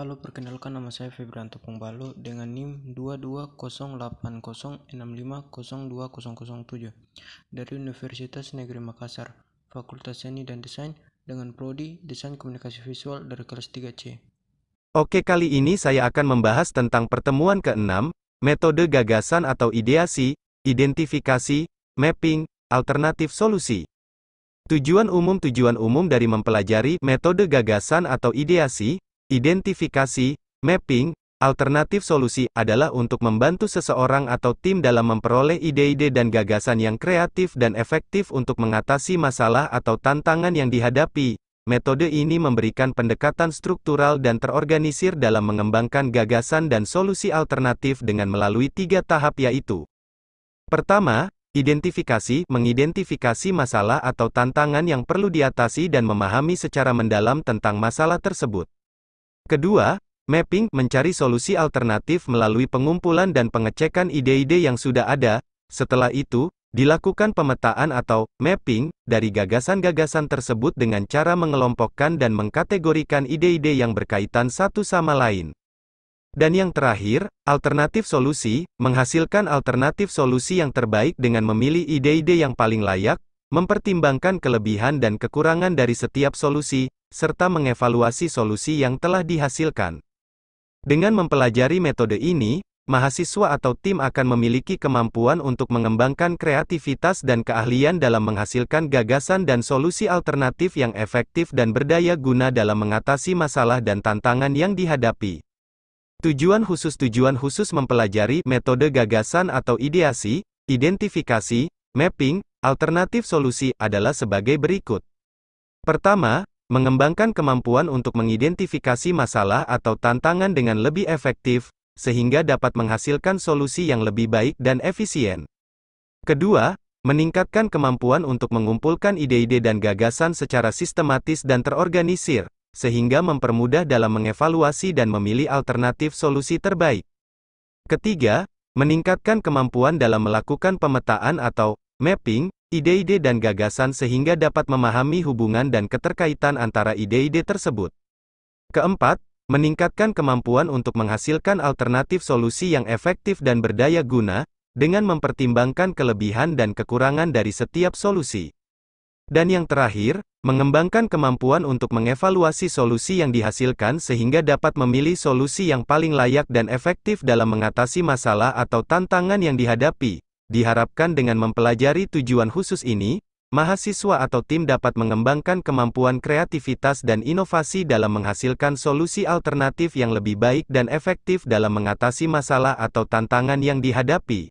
Halo, perkenalkan nama saya Febrianto Pongbalo dengan NIM 22080650502007 dari Universitas Negeri Makassar, Fakultas Seni dan Desain dengan Prodi Desain Komunikasi Visual dari kelas 3C. Oke, kali ini saya akan membahas tentang pertemuan ke-6, metode gagasan atau ideasi, identifikasi, mapping, alternatif solusi. Tujuan umum dari mempelajari metode gagasan atau ideasi, identifikasi, mapping, alternatif solusi adalah untuk membantu seseorang atau tim dalam memperoleh ide-ide dan gagasan yang kreatif dan efektif untuk mengatasi masalah atau tantangan yang dihadapi. Metode ini memberikan pendekatan struktural dan terorganisir dalam mengembangkan gagasan dan solusi alternatif dengan melalui 3 tahap, yaitu: pertama, identifikasi, mengidentifikasi masalah atau tantangan yang perlu diatasi dan memahami secara mendalam tentang masalah tersebut. Kedua, mapping, mencari solusi alternatif melalui pengumpulan dan pengecekan ide-ide yang sudah ada. Setelah itu, dilakukan pemetaan atau mapping dari gagasan-gagasan tersebut dengan cara mengelompokkan dan mengkategorikan ide-ide yang berkaitan satu sama lain. Dan yang terakhir, alternatif solusi, menghasilkan alternatif solusi yang terbaik dengan memilih ide-ide yang paling layak, mempertimbangkan kelebihan dan kekurangan dari setiap solusi, serta mengevaluasi solusi yang telah dihasilkan. Dengan mempelajari metode ini, mahasiswa atau tim akan memiliki kemampuan untuk mengembangkan kreativitas dan keahlian dalam menghasilkan gagasan dan solusi alternatif yang efektif dan berdaya guna dalam mengatasi masalah dan tantangan yang dihadapi. Tujuan khusus mempelajari metode gagasan atau ideasi, identifikasi, mapping, alternatif solusi adalah sebagai berikut. Pertama, mengembangkan kemampuan untuk mengidentifikasi masalah atau tantangan dengan lebih efektif, sehingga dapat menghasilkan solusi yang lebih baik dan efisien. Kedua, meningkatkan kemampuan untuk mengumpulkan ide-ide dan gagasan secara sistematis dan terorganisir, sehingga mempermudah dalam mengevaluasi dan memilih alternatif solusi terbaik. Ketiga, meningkatkan kemampuan dalam melakukan pemetaan atau mapping, ide-ide dan gagasan sehingga dapat memahami hubungan dan keterkaitan antara ide-ide tersebut. Keempat, meningkatkan kemampuan untuk menghasilkan alternatif solusi yang efektif dan berdaya guna, dengan mempertimbangkan kelebihan dan kekurangan dari setiap solusi. Dan yang terakhir, mengembangkan kemampuan untuk mengevaluasi solusi yang dihasilkan sehingga dapat memilih solusi yang paling layak dan efektif dalam mengatasi masalah atau tantangan yang dihadapi. Diharapkan dengan mempelajari tujuan khusus ini, mahasiswa atau tim dapat mengembangkan kemampuan kreativitas dan inovasi dalam menghasilkan solusi alternatif yang lebih baik dan efektif dalam mengatasi masalah atau tantangan yang dihadapi.